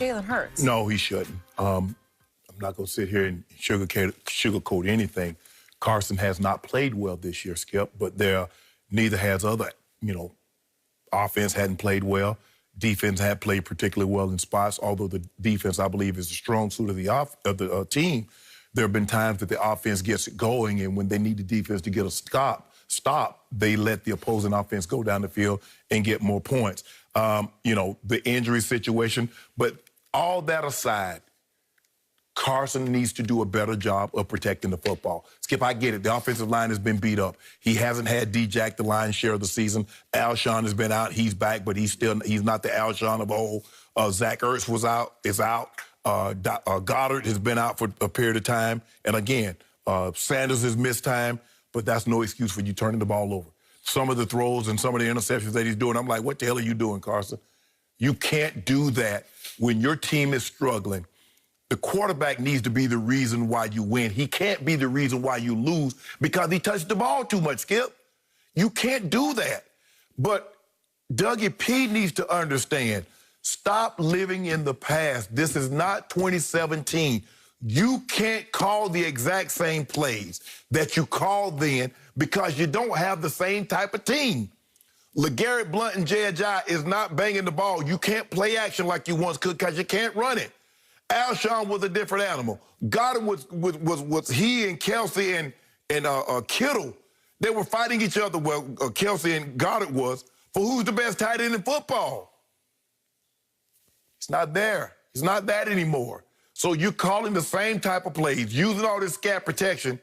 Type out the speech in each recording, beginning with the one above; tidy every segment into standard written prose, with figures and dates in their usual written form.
Jalen Hurts? No, he shouldn't. I'm not going to sit here and sugarcoat anything. Carson has not played well this year, Skip, but neither has other, offense hadn't played well. Defense had played particularly well in spots, although the defense, I believe, is the strong suit of the team. There have been times that the offense gets it going, and when they need the defense to get a stop, they let the opposing offense go down the field and get more points. The injury situation, but all that aside, Carson needs to do a better job of protecting the football. Skip, I get it. The offensive line has been beat up. He hasn't had D-Jack the lion's share of the season. Alshon has been out. He's back, but he's not the Alshon of old. Zach Ertz is out. Goddard has been out for a period of time. And again, Sanders has missed time, but that's no excuse for you turning the ball over. Some of the throws and some of the interceptions that he's doing, I'm like, what the hell are you doing, Carson? You can't do that when your team is struggling. The quarterback needs to be the reason why you win. He can't be the reason why you lose because he touched the ball too much, Skip. You can't do that. But Dougie P needs to understand, stop living in the past. This is not 2017. You can't call the exact same plays that you called then because you don't have the same type of team. LeGarrette Blount and J.J. is not banging the ball. You can't play action like you once could because you can't run it. Alshon was a different animal. Goddard was he and Kelsey and Kittle. They were fighting each other. Well, Kelsey and Goddard was for who's the best tight end in football. It's not there. It's not that anymore. So you're calling the same type of plays, using all this scat protection,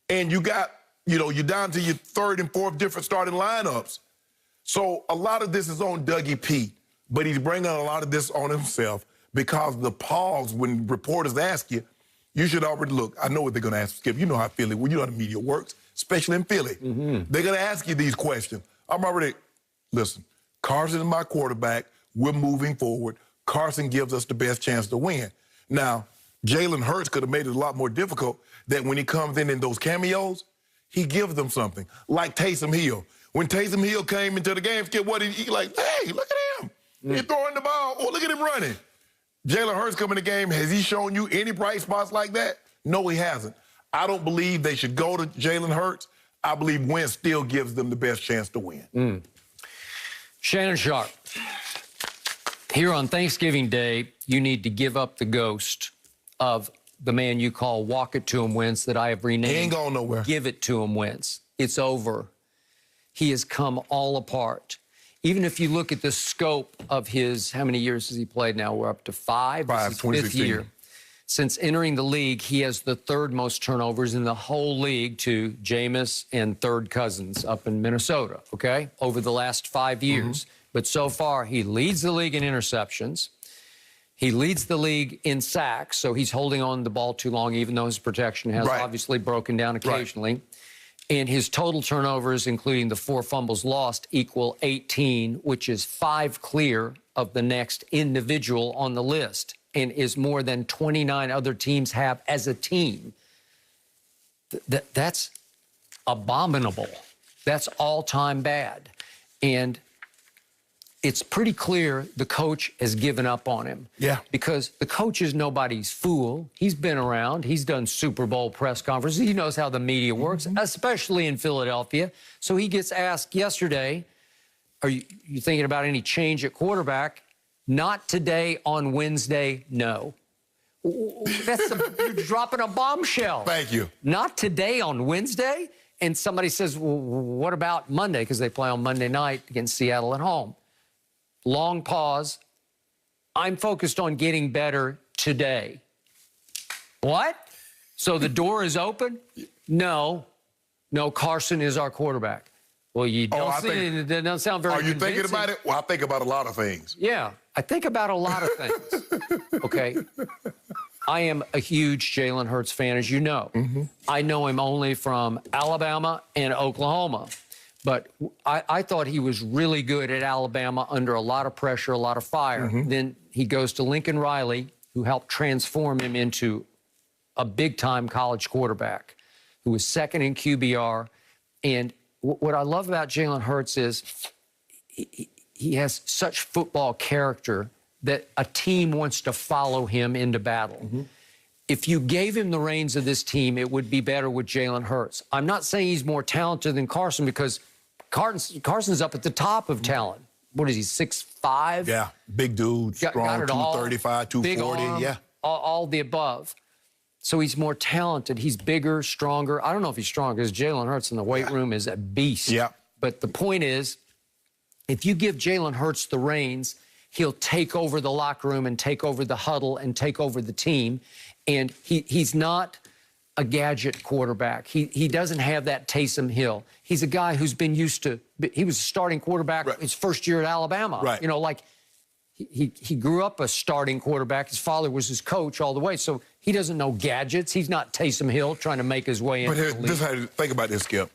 and you got, you're down to your third and fourth different starting lineups. So a lot of this is on Dougie P, but he's bringing a lot of this on himself. Because the pause, when reporters ask you, you should already look. I know what they're going to ask, Skip. You know how Philly, you know how the media works, especially in Philly. Mm-hmm. They're going to ask you these questions. Listen, Carson is my quarterback. We're moving forward. Carson gives us the best chance to win. Now, Jalen Hurts could have made it a lot more difficult that when he comes in those cameos, he gives them something. Like Taysom Hill. When Taysom Hill came into the game, Skip, what he like, hey, look at him. He's throwing the ball. Oh, look at him running. Jalen Hurts coming in the game, has he shown you any bright spots like that? No, he hasn't. I don't believe they should go to Jalen Hurts. I believe Wentz still gives them the best chance to win. Shannon Sharp, here on Thanksgiving Day, you need to give up the ghost of the man you call Walk It To Him Wentz that I have renamed. He ain't going nowhere. Give It To Him Wentz. It's over. He has come all apart. Even if you look at the scope of his, how many years has he played now? We're up to five. This is his fifth year. Since entering the league, he has the third most turnovers in the whole league to Jameis and third cousins up in Minnesota, okay, over the last 5 years. But so far, he leads the league in interceptions. He leads the league in sacks, so he's holding on to the ball too long, even though his protection has obviously broken down occasionally. Right. And his total turnovers, including the 4 fumbles lost, equal 18, which is 5 clear of the next individual on the list and is more than 29 other teams have as a team. That's abominable. That's all-time bad. And it's pretty clear the coach has given up on him. Yeah. Because the coach is nobody's fool. He's been around. He's done Super Bowl press conferences. He knows how the media works, especially in Philadelphia. So he gets asked yesterday, are you thinking about any change at quarterback? Not today, on Wednesday, no. You're dropping a bombshell. Thank you. Not today, on Wednesday? And somebody says, well, what about Monday? Because they play on Monday night against Seattle at home. Long pause. I'm focused on getting better today. What? So the door is open? No. No, Carson is our quarterback. Well, you don't it doesn't sound very convincing. Are you thinking about it? Well, I think about a lot of things. Yeah, I think about a lot of things. Okay. I am a huge Jalen Hurts fan, as you know. I know him only from Alabama and Oklahoma. But I thought he was really good at Alabama under a lot of pressure, a lot of fire. Then he goes to Lincoln Riley, who helped transform him into a big-time college quarterback, who was second in QBR. And what I love about Jalen Hurts is he has such football character that a team wants to follow him into battle. If you gave him the reins of this team, it would be better with Jalen Hurts. I'm not saying he's more talented than Carson because Carson's up at the top of talent. What is he, 6'5"? Yeah, big dude, strong, 235, 240, yeah. All the above. So he's more talented. He's bigger, stronger. I don't know if he's stronger because Jalen Hurts in the weight room is a beast. Yeah. But the point is, if you give Jalen Hurts the reins, he'll take over the locker room and take over the huddle and take over the team. And he's not a gadget quarterback. He doesn't have that Taysom Hill. He's a guy who's been used to, he was a starting quarterback his first year at Alabama. Right. You know, like he grew up a starting quarterback. His father was his coach all the way. So he doesn't know gadgets. He's not Taysom Hill trying to make his way into the league. This is how to think about this, Skip.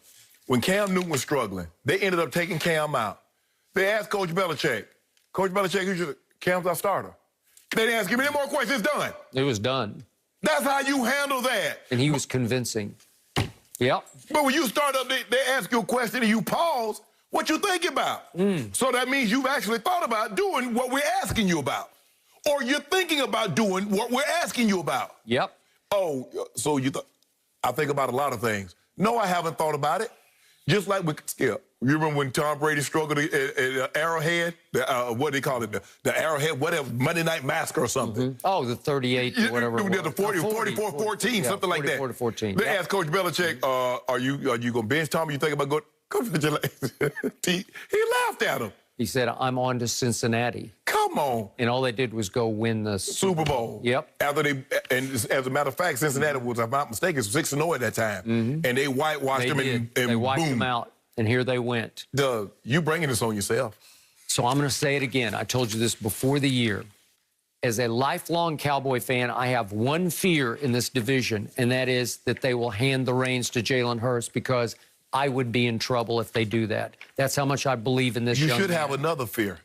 When Cam Newton was struggling, they ended up taking Cam out. They asked Coach Belichick, Cam's our starter. They didn't ask him any more questions. It's done. It was done. That's how you handle that. And he was convincing. Yep. But when you start up, they ask you a question and you pause. What you think about? So that means you've actually thought about doing what we're asking you about. Or you're thinking about doing what we're asking you about. Yep. Oh, so I think about a lot of things. No, I haven't thought about it. Just like with Skip. You remember when Tom Brady struggled at Arrowhead? What do they call it? The Arrowhead, whatever, Monday Night Massacre or something. Oh, the 38 or whatever. The 44-14, something like that. 44-14. They asked Coach Belichick, are you going to bench Tom? You think about going? Coach Belichick, he laughed at him. He said, I'm on to Cincinnati. Come on. And all they did was go win the Super Bowl. Yep. After and as a matter of fact, Cincinnati was, if I'm not mistaken, 6-0 at that time. And they whitewashed them and they wiped boom. them out. And here they went. Doug, you bringing this on yourself. So I'm going to say it again. I told you this before the year. As a lifelong Cowboy fan, I have one fear in this division, and that is that they will hand the reins to Jalen Hurts because I would be in trouble if they do that. That's how much I believe in this young man. You should have another fear.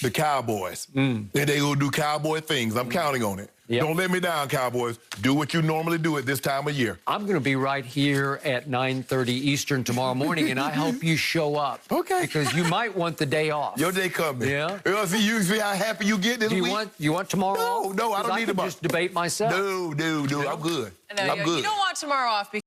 The Cowboys. They go do Cowboy things. I'm counting on it. Yep. Don't let me down, Cowboys. Do what you normally do at this time of year. I'm going to be right here at 9:30 Eastern tomorrow morning, and I hope you show up. Okay. Because you might want the day off. Your day coming. Yeah. You see how happy you get this week? You want tomorrow off? No, I don't need to just debate myself. No, I'm good. No, I'm good. You don't want tomorrow off because